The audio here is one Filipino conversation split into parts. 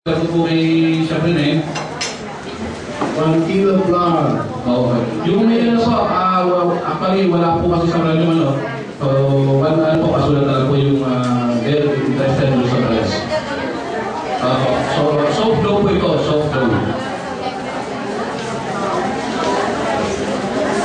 Ito po kay Sabrina 1 kilo flour. Okay. Yung may ano po, actually wala po kasi sa radyo ano. So, ano po, kasulat na po yung very interested doon sa press. So, soft dough po ito, soft dough.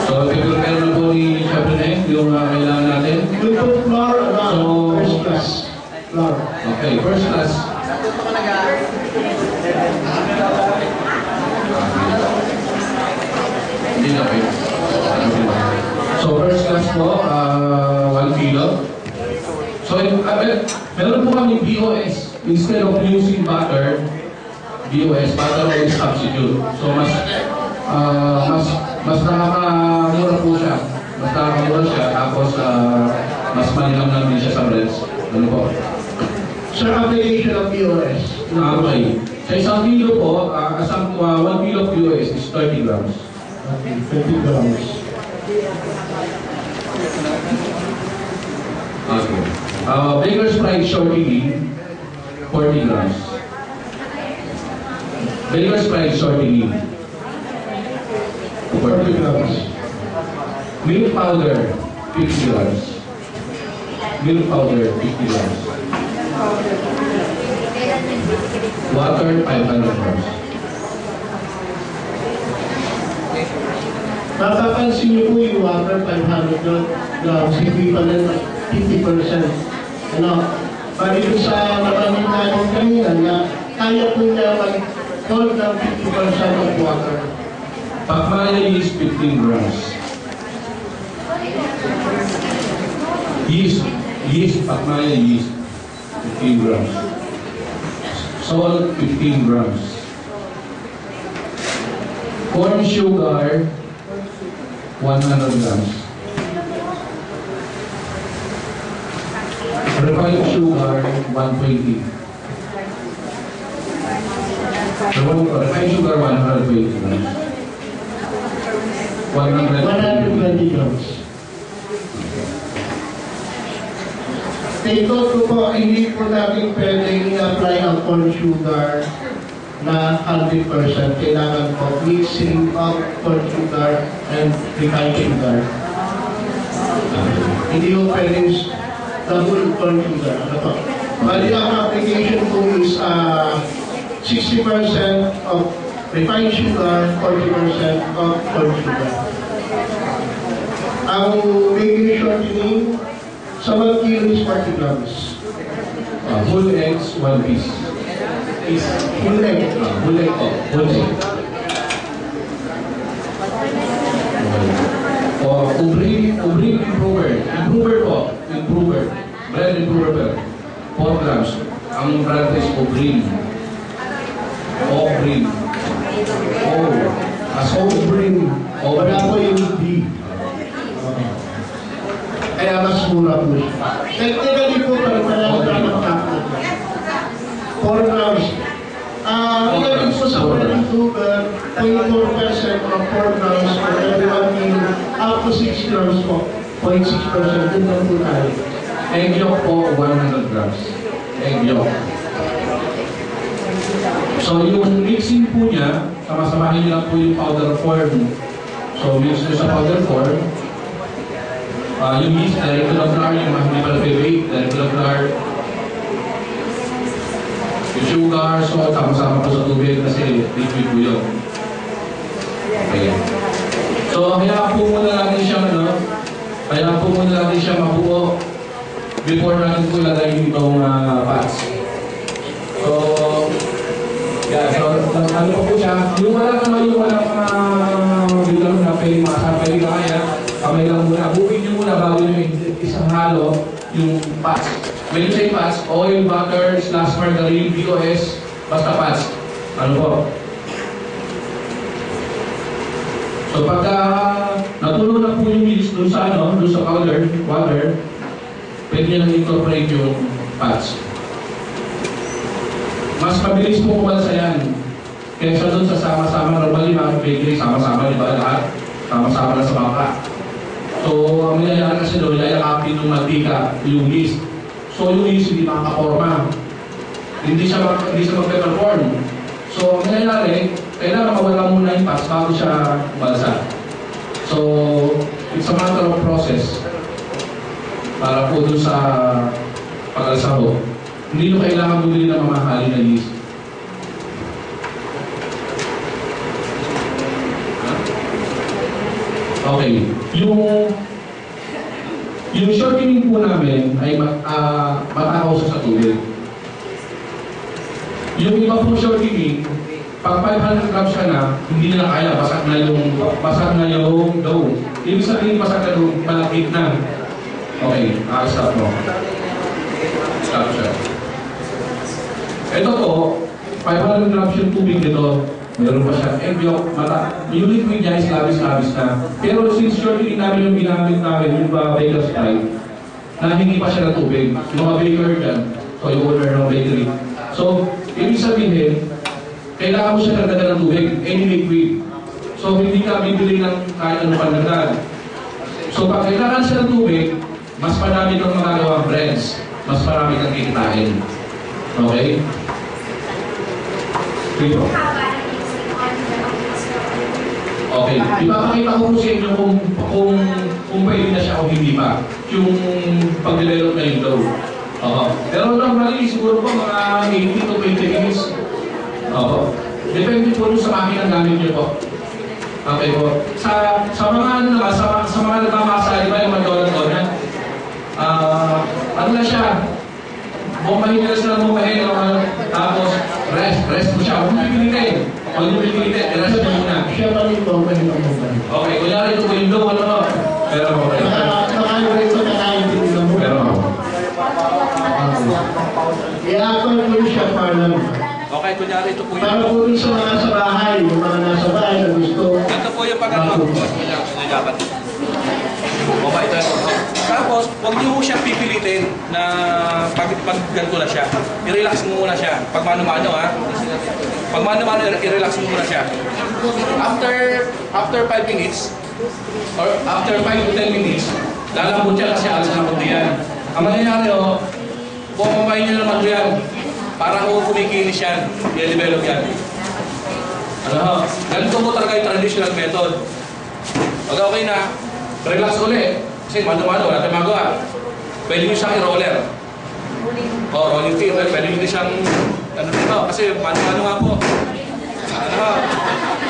So, prepare na po ni Sabrina yung kailangan natin. Yung flour, So, first class flour. Okay, first class. So first class po, 1 kilo. So meron po kami BOS. Instead of using butter, BOS, butter oil substitute. So mas nakakamura po siya. Mas nakakamura siya, tapos mas malinam din siya sa breads. Ano po? Sir, application of POS. Okay. Sa isang kilo po, 1 kilo of POS is 30 grams. Okay, 30 grams. Okay. Baker's Pride shortening, 40 grams. Baker's Pride shortening, 40 grams. Milk powder, 50 grams. Milk powder, 50 grams. Water, 500 grams. Mapapansin niyo po yung water 500 grams, equivalent of 50%. Ano? Bali ko sa nabanggit natin kanina na kaya po niya mag-hold ng 50% of water. Pakmaya is 15 grams. Yeast, Pakmaya yeast, 15 grams. Salt, 15 grams. Corn sugar, 100 grams. Refined sugar, 120. Refined sugar, 120 grams. 120 grams. Ito po, hindi po natin pwedeng i-apply ang corn sugar na 100%. Kailangan po mixing of corn sugar and refined sugar. Hindi po pwedeng double corn sugar. Ano po? Bali ang application po is 60% of refined sugar, 40% of corn sugar. Ang baking shortening sa 1 kilo is 40 grams. Whole eggs, 1 piece. Full egg. Whole egg po. Whole egg. Ubrin improver. Improver po. Improver. Bread improver. 4 grams. Ang brand is Ubrin. Ubrin. Ubrin. Wala po yung D. Kaya mas mura po siya. Technically po, pala ng kapit. 4 grams. Ngayon po sa corn sugar, 0.4% of 4 grams for every 1 kilo, up to 6 grams po. 0.6%. Din lang po tayo. Egg yolk po, 100 grams. Egg yolk. So yung mixing po niya, sama-samahin niyo lang po yung powder form. So mix nyo sa powder form. Yung yeast, regular flour, yung hindi pa na-bake, regular flour. Yung sugar, salt, sama-sama po sa tubig kasi liquid po yun. Okay. So kaya po muna natin siya, mabuo before natin po ilagay itong pots. So, yeah, so ano po siya, yung walang bilang na pwede makasapay ka kaya, kamay lang muna, bukid nyo muna bago nyo isang halo yung pots. When you say pots, oil, butter, / margarine, BOS, basta pots. Ano po? So pagka natulo na po yung yeast dun sa powder, water, pwede nyo nang incorporate yung pots. Mas mabilis po kumalsa yan. Kaysa dun sa sama-sama, normally mga bakery, sama-sama, di ba lahat? Sama-sama na sa bangka. So, ang nangyayari kasi doon, yayakapin ng mantika, yung yeast. So, yung yeast hindi makakaporma. Hindi siya magpe-perform. taas bago siya balsa. So, it's a matter of process para po doon sa pag-alsahog. Hindi nyo kailangan bumili ng mamahalin na yeast. Okay. Yung shortening po namin ay matakaw sa tubig. Yung iba po shortening, pag 500 grams ka na, hindi na kaya, basag na yung dough. Ibig sabihin, basag na dough, malakit na. Okay, stop mo. Stop siya. Ito po, 500 grams yung tubig nito. Meron pa siya egg yolk, yung liquid niya is labis-labis na. Pero since shortening namin yung ginamit namin, yung baker's pride, nahingi pa siya ng tubig. Yung mga baker dyan, so yung owner ng bakery. So, ibig sabihin, kailangan mo siya nagdagan ng tubig, any liquid. So, hindi ka bibili ng kahit ano panagdag. So, pag kailangan siya ng tubig, mas marami kang magagawang breads, mas marami kang kikitain. Okay? Dito. Okay. Ipapakita ko po sa inyo kung pwede na siya o hindi pa. Yung pag-develop na yung dough. Pero normally, siguro po mga 80 to 20 minutes. Depende po sa makina gamit nyo po. Okay po. Sa mga nagmamasa, di ba yung mag-donut-donut? Ano na siya? Bumahin nila sila bumahin. Tapos, rest mo siya. Huwag mo pipilitin. Huwag mo pipilitin. Rest mo muna. Siya pa rin bumahin ang bumahin. Okay, kunyari ito window, ano? Pero okay. Nakain rin ito, nakain din ito. Pero I-accord mo siya para Okay, kunyari ito po yung... para po rin sa mga sa bahay, yung mga nasa bahay na gusto. Ito po yung pag-ano. Okay, ito. Tapos, huwag niyo po siyang pipilitin na pag ganito na siya. I-relax mo muna siya. Pag mano-mano ha. Pag mano-mano, i-relax mo muna siya. After 5 minutes, or after 5 to 10 minutes, lalambot siya kasi alas na kundi yan. Ang mangyayari bumabay niyo naman ito yan. Para kung kumikinis yan, i-develop yan. Ganito po talaga yung traditional method. Pag okay na, relax ulit. Kasi mano-mano, wala tayong magawa. Pwede nyo siyang i-roller. Rolling pin. Pwede nyo siyang, kasi mano-mano nga po.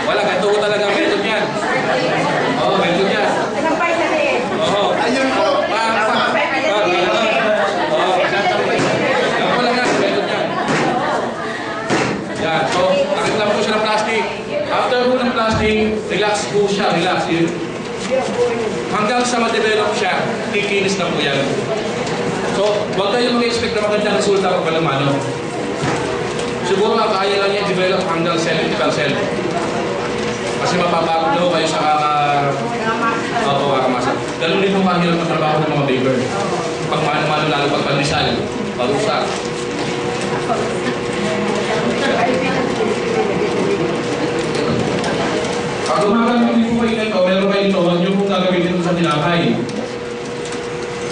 Wala, ganito po talaga ang method niyan. Method niyan. Ayun po. So, nakit lang po siya ng plastic. After po ng plastic, relax po siya, relax. Hanggang sa ma-develop siya, kikinis na po yan. So, huwag tayo mag-expect na magandang resulta pag palamano. Siguro kaya lang niya develop hanggang 70%. Kasi mapapagod daw kayo sa kakamasa. Ganun din po mahirap ang trabaho ng mga baker. Pag mano-mano lalo pag pandesal, palusak. Pag gumagamit po kayo nito, meron kayo nito, huwag nyo pong gagawin ito sa tinapay.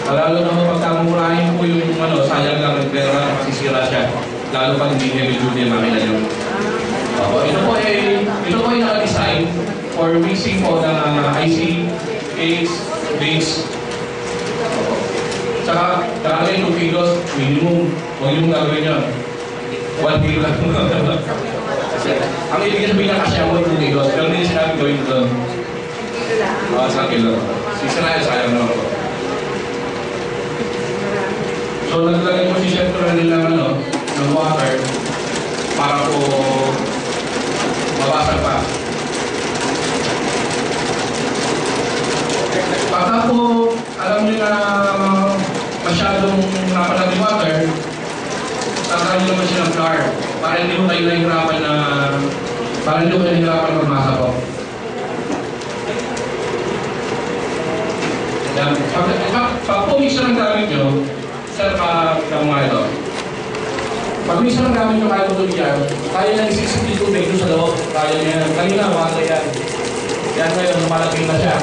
Lalo na pagkamurahin po yung sayang lang ng pera, masisira siya. Lalo pag hindi heavy duty ang makina nyo. Ito po ay naka-design for mixing po ng IC, case, base. Saka, talaga yung 2 kilos, minimum. Huwag yung gagawin nyo. 1 kilo lang po. Ang ibig sabihin na kasya mo 2 kilos, pero hindi sinabi gawin ito doon. 1 kilo. Sisirayan, sayang naman po. So, naglagay po si Chef Coronel ng water para po mabasag pa. Pagka po, alam niyo na masyadong napalag yung water, sasarang niyo naman siya ng flour para hindi mo kayo nahihirapan magmasa po. Yan. Pag pumix na ng gamit nyo, sir, mga ito. Pag mix na ng gamit nyo kaya tutuloy yan, kaya nang isisip dito medyo sa loob. Kaya niya, kanina, water yan. Yan ngayon, lumalagay na siya.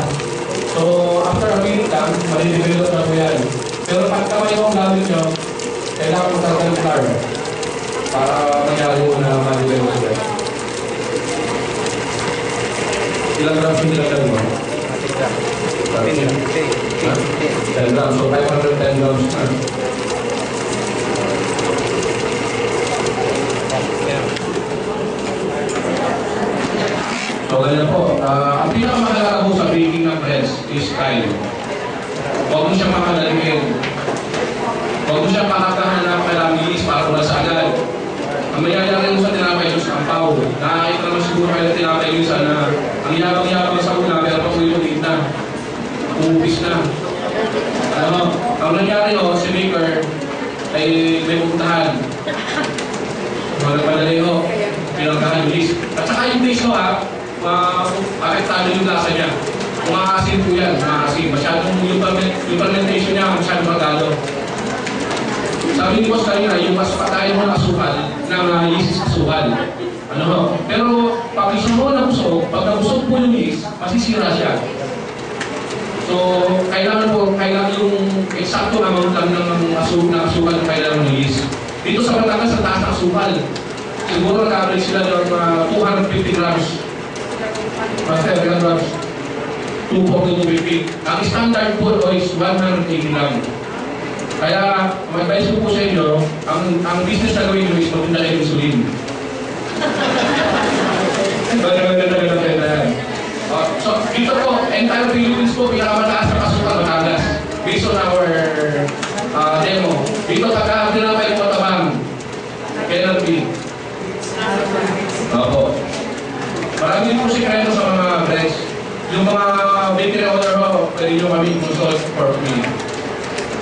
So, after a minute lang, malidevelop na po yan. Pero pag kamay ko ang gamit nyo, kailangan mo talaga ng flour para mangyari mo na malidevelop siya. grams yung dinagdag mo? 10 grams. So 510 grams na. So ganyan po. Ang pinakamahalaga po sa baking ng breads is time. Huwag mo siyang makadalimin. Huwag mo siyang pakatahan na kailangan bilis para wala sa agad. Ang mayayari mo sa tinapay yung sampaw. Nakakita naman siguro kayo na tinapay yung sana ang yabang-yabang sa una pero pag ulit na. Uupis na. Ano, ang nangyari si maker ay may pupuntahan. Madali ho. Pinangkahan bilis. At saka yung base apektado yung lasa niya. Umakasin po yan, umakasin. Masyadong yung fermentation niya, masyadong magalo. Sabi ni Boss kanina, yung mas patayin mo ng asukal, ng yeast asukal. Ano ho? Pero pag isang mo nabusog, pag nabusog po yung yeast, masisira siya. So, kailangan yung eksakto amount lang ng asukal na kailangan ng yeast. Dito sa Batangas, sa taas ng asukal. Siguro nag-average sila ng 250 grams. Master, grams. 240 to 250. Ang standard po is 180 grams. Kaya, mag-advise ko po sa inyo, ang business na gawin nyo is magpunta kayo ng insulin. So, dito po, entire Philippines po, pinakamataas na asukal Batangas. Based on our demo. Dito, pagka-abdil na kayo matabang. Kailan B? Opo. Marami po sikreto sa mga breads. Yung mga bakery owner ho, pwede nyo kami consult for free.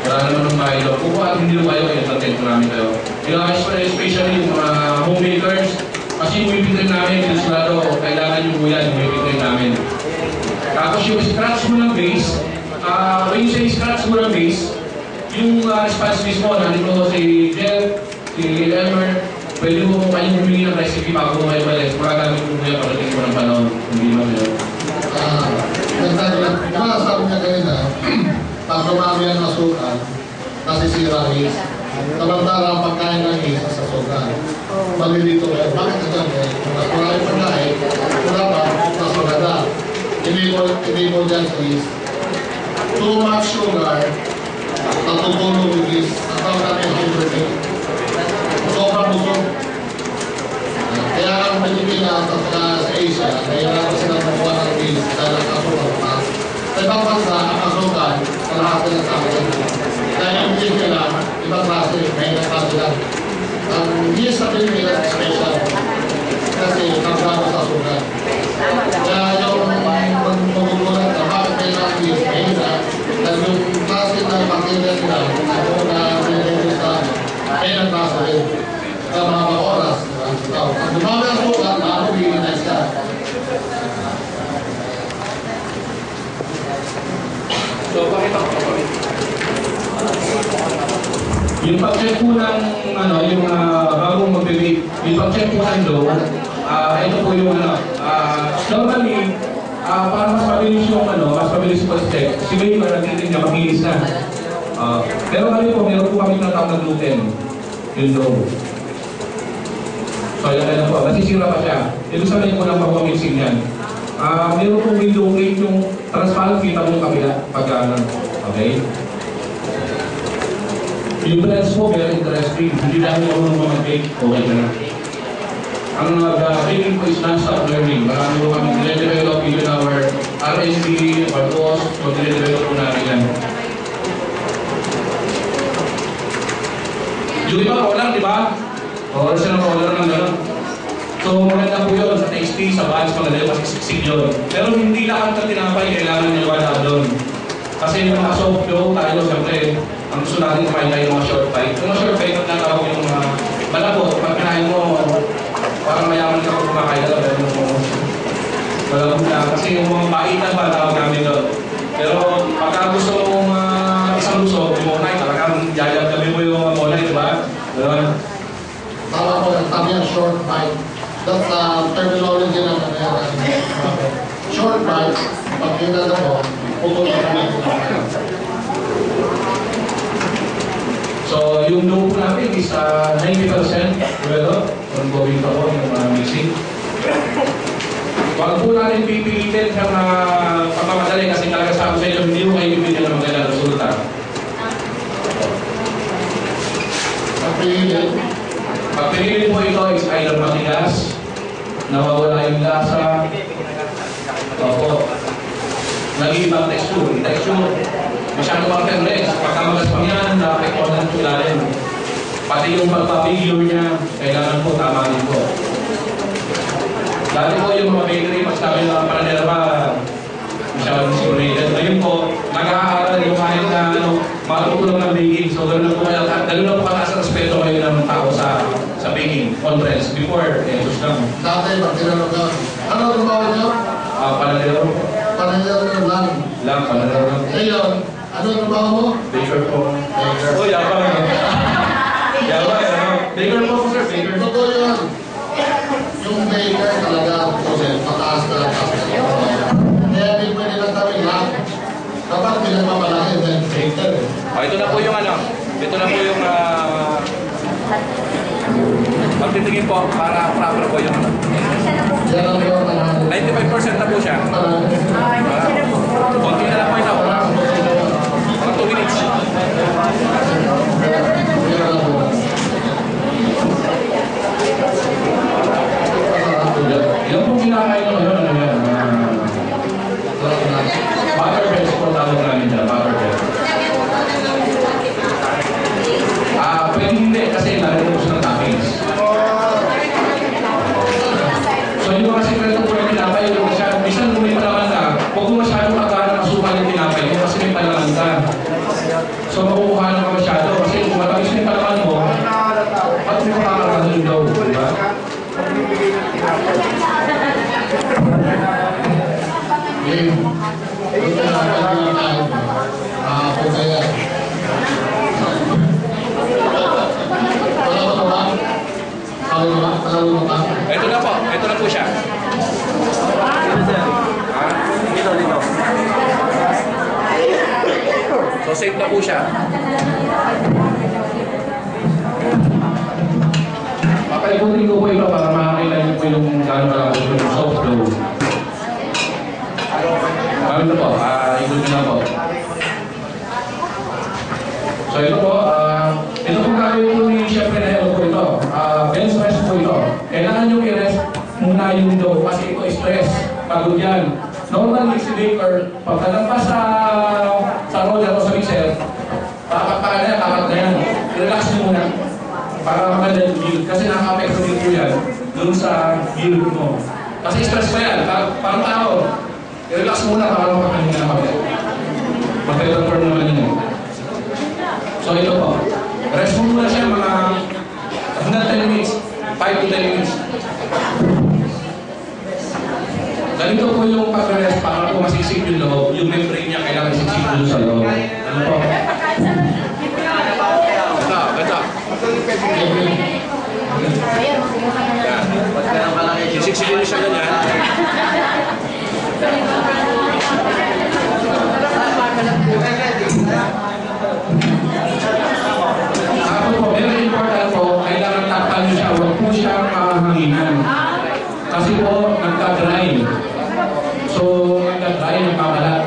Wala naman ng mahilo. Kung at hindi kayo, i-attend ko namin kayo. Especially yung mga homemakers, kasi yung bibigyan namin, sigurado, kailangan yung buyan, yung bibigyan namin. Tapos yung scratch mo ng base, when you say scratch mo ng base, yung response mismo, nandito si Jeff, si Elmer, pwede mo kayong humingi ng recipe bago kayo balik. Magagamit mo kuya pagdating mo ng panahon. Hindi naman yun. Sabi niya kanina, pag dumami ang asukal, nasisira is, samantala ang pagkain ng is sa asukal. Malilito kayo. Bakit na dyan eh? Kung mas maraming pagkain, wala pa, mas maganda. Enable dyan is, too much sugar, natutulog with this, ang tawag namin hypertension. Sobrang busog. Kaya ang Pilipinas at sa Asia, nahihirapan silang makuha ng is dahil ang asukal pa. Sa ibang bansa, ang asukal, kalahati na sa akin. Kaya yung is nila, ibang klase, may nagklase lang. Ang is sa Pilipinas, special. Kasi nagklase sa asukal. Kaya yung magugulat na bakit may lang is, may isa, dahil yung klase ng bacteria nila, ano na pinagigil sa may nagklase rin. Sa mga oras, ang dumami ang asukal, ano bigyan siya. So, pakita ko pa. Yung pag-check po ng, yung bagong mag-bake, yung pag-check po ng dough, ito po yung normally, para mas mabilis yung mas mabilis yung pag-check, si May nagtitin niya, makilis na. Pero kami po, meron po kami natawag na gluten, yung dough. So, yan po, nasisira pa siya. Ito sabihin ko lang pag-mixing yan. Meron pong window plate yung transparent, kita mo yung kabila pag okay? Yung breads po, very interesting. Hindi dahil ako ng mga bake, okay na. Ang baking po is non-stop learning. Marami po kami nire-develop even our R&D, our cost, so nire-develop po natin yan. Yung iba, color, di ba? Color siya ng color ng gano'n. So, maganda po yun sa tasting, sa batch, maganda kasi siksik yun. Pero hindi lahat ng tinapay kailangan nyo wala doon. Kasi yung mga soft dough, tayo, siyempre, ang gusto natin kumain tayo yung mga short bite. Yung mga short bite, natawag yung mga malabot. Pag kinain mo, parang mayaman ka kung kumakain ka lang. Malabot na. Kasi yung mga paitan ba, tawag namin doon. Pero pagka gusto mong isang luso, yung monay, talagang yayag-gabi mo yung monay, di ba? Doon. Tama po, sabi ang short bite. That's terminology na short bite, pag kinala mo, putol ka naman. So, yung dough po natin is 90%. Pero, ongoing pa po yung mixing. Huwag po natin pipilitin siyang pagmamadali kasi talaga sa inyo, hindi mo kayo bibigyan ng magandang resulta. Pag pinili po ito is either matigas, nawawala yung lasa, opo, nag-iibang texture. Masyado pang tendes. Pagka magaspang yan, na-apektuhan ng ilalim. Pati yung pagpapigure niya, kailangan po tama din po. Dati po yung mga bakery, pag sabi ng panadera pa, masyadong simulated. Ngayon po, nag-aaral yung kahit na matutulong ng baking. So, gano'n na po kayo, gano'n na po kataas ang respeto kayo ng tao sa baking conference. Before, sus lang. Dati, pag tinanong ka, ano ang trabaho niyo? Panadero. Panadero lang. Panadero lang. Ngayon, ano ang trabaho mo? Baker po. Baker. Oh, yabang. Yabang. Baker po, sir. Baker. Totoo yun. Yung baker talaga, mataas na lakas. Kaya hindi pwede lang kami lang. Dapat pinagmamalaki ng baker. Ito na po yung ito na po yung magtitingin po para proper po yung Yan ang yung 95% na po siya. Konti na lang po ito. Mga 2 minutes. Ilan pong kinakain nyo ngayon? Ano yan? Butterbreads po tawag namin dyan. Butterbreads. Pwede hindi kasi lalagyan po siya ng toppings. So yung mga sekreto po yung tinapay, minsan kung may palaman ka, huwag mo masyadong magkana masukal yung tinapay mo kasi may palaman ka. So makukuhanan ka masyado kasi kung matamis yung palaman mo, at may makakarasan yung daw, diba? Ito na po siya. Dito. So safe na po siya. Papaikutin ko po ito para makakita niyo po yung gano'n yung soft dough. Ito po, ikutin na po. So ito po, ito po gagawin po ni Chef Reneo po ito. Bench rest po ito. Kailangan nyo i-rest muna yung dough kasi ito stress. Pagod yan. Normally si baker, pagkalampas sa roller o sa mixer, kakat na yan. I-relax nyo muna. Para maganda yung yield. Kasi nakaka-apekto din po yan doon sa yield mo. Kasi stress pa yan. Parang tao. I-relax muna para makakahinga na kami. Mag-return naman yun. So ito po. Rest mo muna siya mga hanggang 10 minutes. 5 to 10 minutes. Ganito po yung pag-rest para po masisip yung loob. Yung membrane niya kailangan isisip doon sa loob. Ano po? Ganda. Sisiksipin niyo siya ganyan. Ako po, very important po, kailangan takpan niyo siya. Huwag po siyang hanginan. Kasi po, nagka-dry. So, nagka-dry, nagkakalat.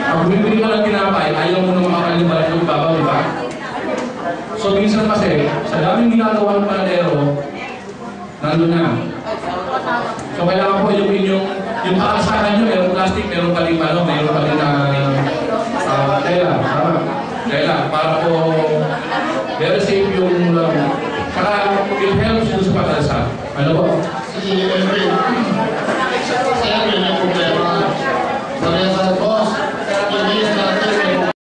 Pag bumibili ko ng tinapay, ayaw mo nung makakalimutan yung babaw, di ba? So, minsan kasi, sa daming ginagawa ng panadero, nandun na. So, kailangan po yung inyong, yung kakasahan nyo, mayroong plastic, mayroong paling mayroong paling tela. Tela, para po, very safe yung, para it helps yung sa patalsa. Ano po? Si Erin,